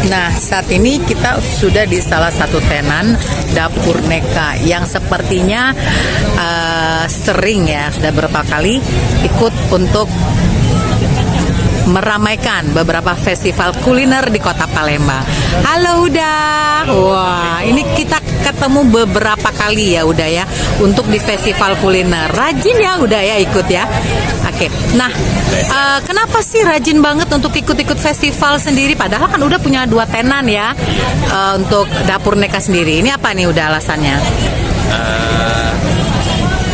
Nah, saat ini kita sudah di salah satu tenan Dapur Neka yang sepertinya sering ya, sudah beberapa kali ikut untuk meramaikan beberapa festival kuliner di Kota Palembang. Halo Uda. Wah, ini kita ketemu beberapa kali ya Uda ya untuk di festival kuliner. Rajin ya Uda ya ikut ya. Oke. Nah, kenapa sih rajin banget untuk ikut-ikut festival sendiri? Padahal kan udah punya 2 tenan ya untuk Dapur Neka sendiri. Ini apa nih udah alasannya?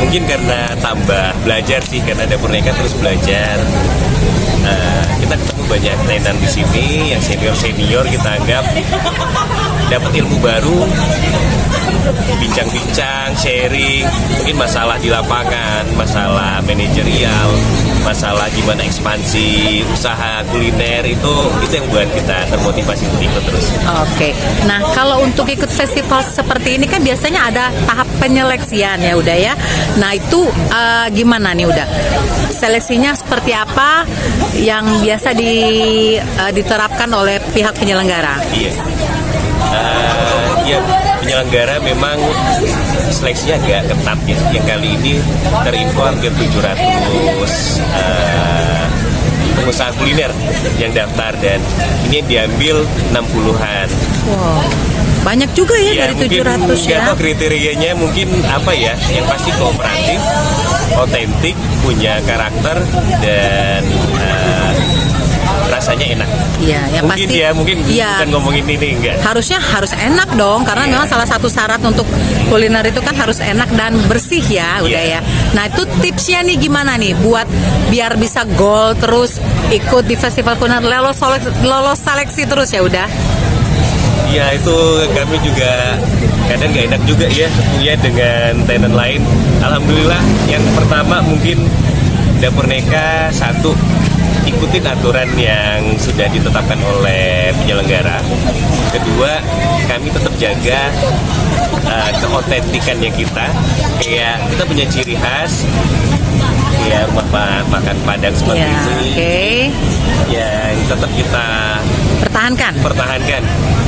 Mungkin karena tambah belajar sih, karena Dapur Neka terus belajar. Kita ketemu banyak tenan di sini yang senior kita anggap dapat ilmu baru, bincang-bincang, sharing, mungkin masalah di lapangan, masalah manajerial, masalah gimana ekspansi usaha kuliner itu yang buat kita termotivasi untuk ikut terus. Oke. Nah, kalau untuk ikut festival seperti ini kan biasanya ada tahap penyeleksian ya udah ya. Nah, itu gimana nih udah? Seleksinya seperti apa yang biasa diterapkan oleh pihak penyelenggara? Iya. Ya, penyelenggara memang seleksinya agak ketat ya. Yang kali ini terimpor hampir 700 pengusaha kuliner yang daftar, dan ini diambil 60-an. Wow, banyak juga ya dari 700 ya. Atau kriterianya mungkin apa ya? Yang pasti kooperatif, otentik, punya karakter, dan rasanya enak. Iya, yang mungkin pasti. Ya, mungkin ya, bukan ngomongin ini enggak. Harus enak dong, karena memang salah satu syarat untuk kuliner itu kan harus enak dan bersih ya, udah ya. Nah, itu tipsnya nih gimana nih buat biar bisa gold terus ikut di festival kuliner, lolos seleksi terus ya udah. Ya, itu kami juga kadang nggak enak juga ya tentunya dengan tenan lain. Alhamdulillah, yang pertama mungkin Dapur Neka satu, ikutin aturan yang sudah ditetapkan oleh penyelenggara. Kedua, kami tetap jaga keotentikannya kita. Kayak kita punya ciri khas, ya rumah makan Padang seperti Ya, ini. Yang tetap kita pertahankan.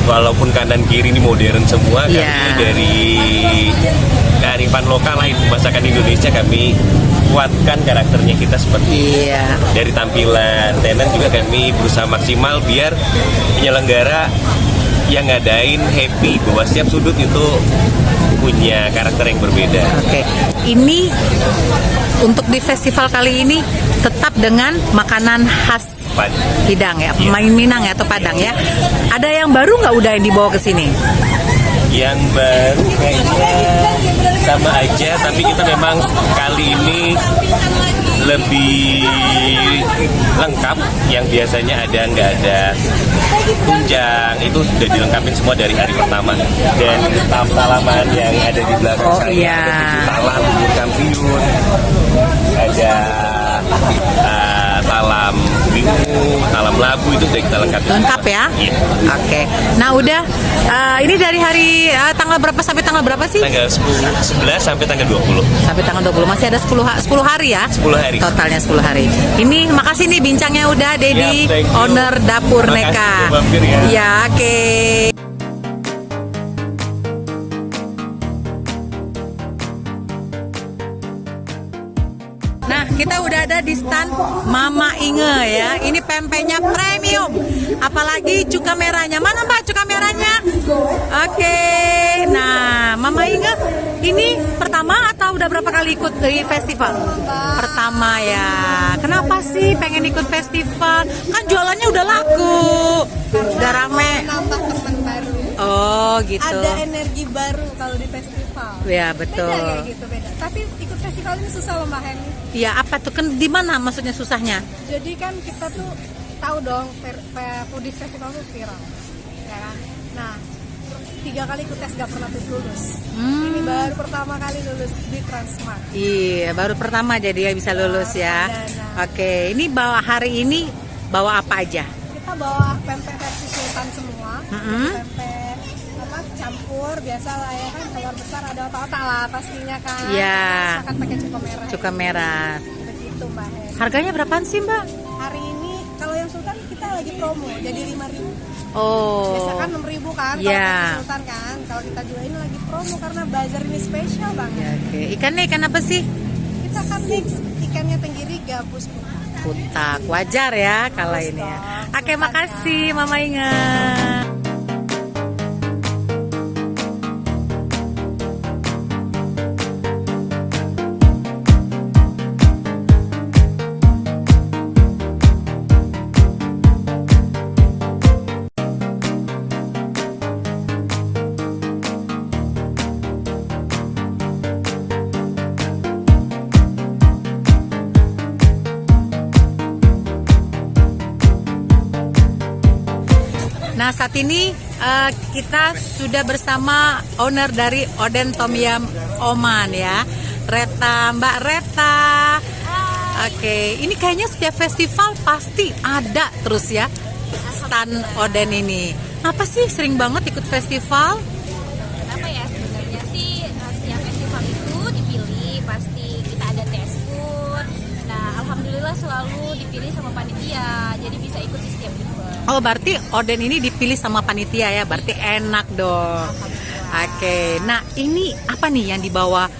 Walaupun kanan kiri ini modern semua, kami dari kearifan lokal lain, masakan Indonesia kami kuatkan karakternya kita seperti dari tampilan tenan juga kami berusaha maksimal biar penyelenggara yang ngadain happy bahwa setiap sudut itu punya karakter yang berbeda. Oke, ini untuk di festival kali ini tetap dengan makanan khas Hidang ya, Minang ya atau Padang ya. Ada yang baru nggak udah yang dibawa ke sini? Yang baru kayaknya sama aja, tapi kita memang kali ini lebih lengkap. Yang biasanya ada nggak ada tunjang, itu sudah dilengkapin semua dari hari pertama. Dan talam-talaman yang ada di belakang saya, ada 7 talam, bubur kampiun, ada talam bingung, talam labu, itu sudah kita lengkapi. Lengkap ya? Iya. Oke. Nah udah, ini dari hari tanggal berapa sampai tanggal berapa sih? Tanggal 11 sampai tanggal 20. Sampai tanggal 20, masih ada 10 hari ya? 10 hari. Totalnya 10 hari. Ini makasih nih bincangnya udah, Dedi, owner Dapur Neka. Ya, oke. Nah, kita udah ada di stand Mama Inge ya. Ini pempeknya premium. Apalagi cuka merahnya. Mana Mbak cuka merahnya? Oke. Nah, Mama Inge ini pertama atau udah berapa kali ikut di festival? Pertama ya. Kenapa sih pengen ikut festival? Kan jualannya udah laku. Udah rame. Nambah teman baru. Oh, gitu. Ada energi baru kalau di festival. Ya, betul. Beda kayak gitu, beda. Tapi ikut festival ini susah loh Mbak Hemi. Iya, apa tuh? Kan di mana maksudnya susahnya? Jadi kan kita tuh tahu dong foodies festival tuh viral. Ya kan? Nah, 3 kali ikut tes gak pernah lulus. Ini baru pertama kali lulus di Transmart. Iya, baru pertama jadi ya bisa lulus ya. Oke, ini hari ini bawa apa aja? Kita bawa pempek versi sultan semua. Pempek campur biasa lah ya kan, telur besar ada otak-otak lah pastinya kan. Iya. Makan pakai cuka merah. Cuka merah. Begitu Mbak Hen. Harganya berapaan sih Mbak? Hari ini Kalau yang Sultan kita lagi promo jadi 5.000. Oh. Biasa kan 6.000 kan kalau Iya. versi Sultan kan. Kalau kita jual ini lagi promo karena bazar ini spesial banget. Ya, oke. Ikannya ikan apa sih? Kita akan mix ikannya tenggiri gabus putak. Putak. Wajar ya kalau ini ya. Oke, makasih Mama Inga. Nah, saat ini kita sudah bersama owner dari Oden Tom Yum Oman ya, Reta, Mbak Reta. Oke, ini kayaknya setiap festival pasti ada terus ya stand Oden ini. Apa sih sering banget ikut festival? Kenapa ya, sebenarnya sih setiap festival itu dipilih pasti kita ada test food. Nah, alhamdulillah selalu dipilih sama panitia, jadi bisa ikut di setiap event. Oh, berarti Oden ini dipilih sama panitia ya, berarti enak dong. Oke, nah ini apa nih yang dibawa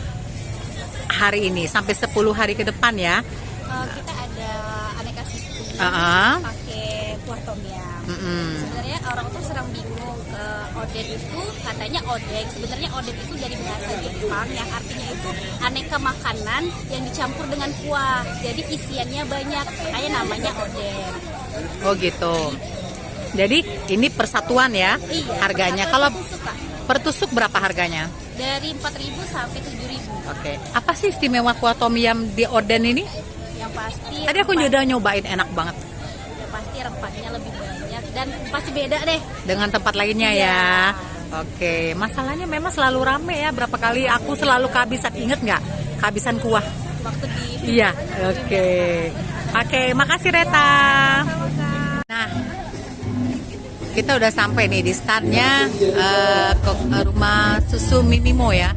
hari ini sampai 10 hari ke depan ya? Kita ada aneka seafood, Uh-uh. pakai kuah tom yum. Sebenarnya orang tuh sering bingung ke Oden itu katanya odeng. Sebenarnya Oden itu dari bahasa Jepang yang artinya itu aneka makanan yang dicampur dengan kuah. Jadi isiannya banyak, kayak namanya Oden. Oh gitu. Jadi ini persatuan ya Iya. harganya. Atau Kalau tusuk, Kak. per tusuk berapa harganya? Dari 4.000 sampai 7.000. Oke. Apa sih istimewa kuah tom yum di Oden ini? Yang pasti Tadi aku udah nyobain, enak banget yang pasti rempahnya lebih banyak dan pasti beda deh. dengan tempat lainnya ya. Oke. Masalahnya memang selalu rame ya. Berapa kali aku selalu kehabisan, inget nggak? Kehabisan kuah. Waktu di Iya. Oke. Oke. Makasih Reta. Nah, kita udah sampai nih di standnya rumah susu Mimimo ya.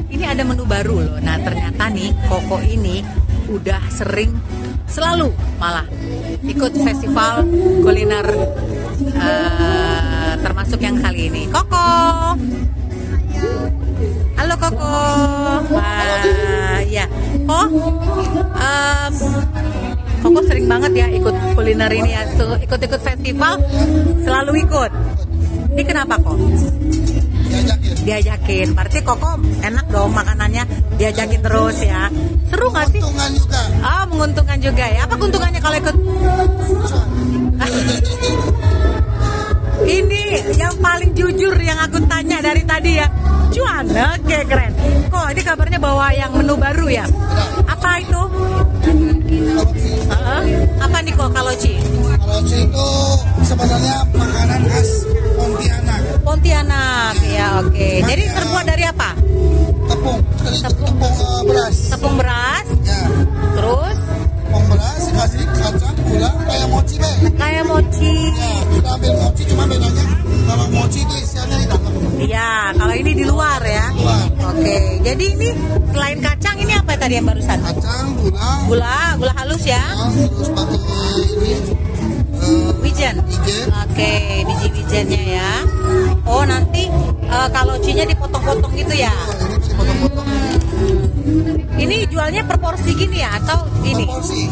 Ini ada menu baru loh. Nah, ternyata nih Koko ini udah selalu malah ikut festival kuliner termasuk yang kali ini. Koko. Halo Koko. Wah, ya. Koko sering banget ya ikut kuliner ini ya, ikut-ikut festival selalu ikut. Ini kenapa kok? Diajakin. Berarti Koko enak dong makanannya, diajakin terus ya. Seru nggak sih? Menguntungkan juga. Oh, menguntungkan juga ya. Apa keuntungannya kalau ikut? Ini yang paling jujur yang aku tanya dari tadi ya. Cuan, oke keren. Kok ini kabarnya bawa yang menu baru ya? Apa itu? Apa nih kok kaloci? Kaloci itu sebenarnya makanan khas Pontianak. Pontianak ya, oke. Jadi terbuat dari apa? Tepung beras. Tepung beras. Ya, Terus tepung beras dikasih kacang, gula, kayak mochi be. kayak mochi. Ya, kita ambil mochi cuma bedanya kalau mochi itu isiannya di dalam. Iya, kalau ini di luar ya. Luar. Oke. Jadi ini selain kacang ini apa tadi yang barusan? Kacang, gula, Gula halus ya. terus pakai ini Wijen. wijen. Oke, biji wijennya ya. Oh, nanti kalocinya dipotong-potong gitu ya. Ini bisa potong-potong Ini jualnya per porsi gini ya atau ini? porsi.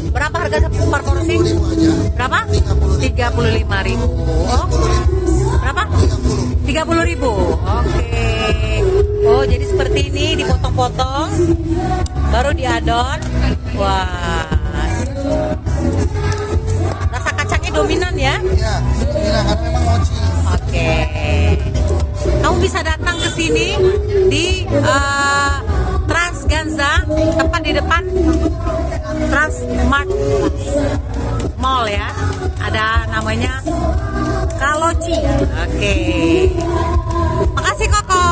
Berapa harga per porsi? 10.000 aja. Berapa? 35.000. Oh, berapa? 30.000. Oke. Oh, jadi seperti ini dipotong-potong baru diadon. Wah. Rasa kacangnya dominan ya? Ya, ini karena memang mochi. Oke. Kamu bisa datang ke sini di Transganza, tepat di depan Transmart Mall ya. Ada namanya Kaloci. Oke. Makasih Koko.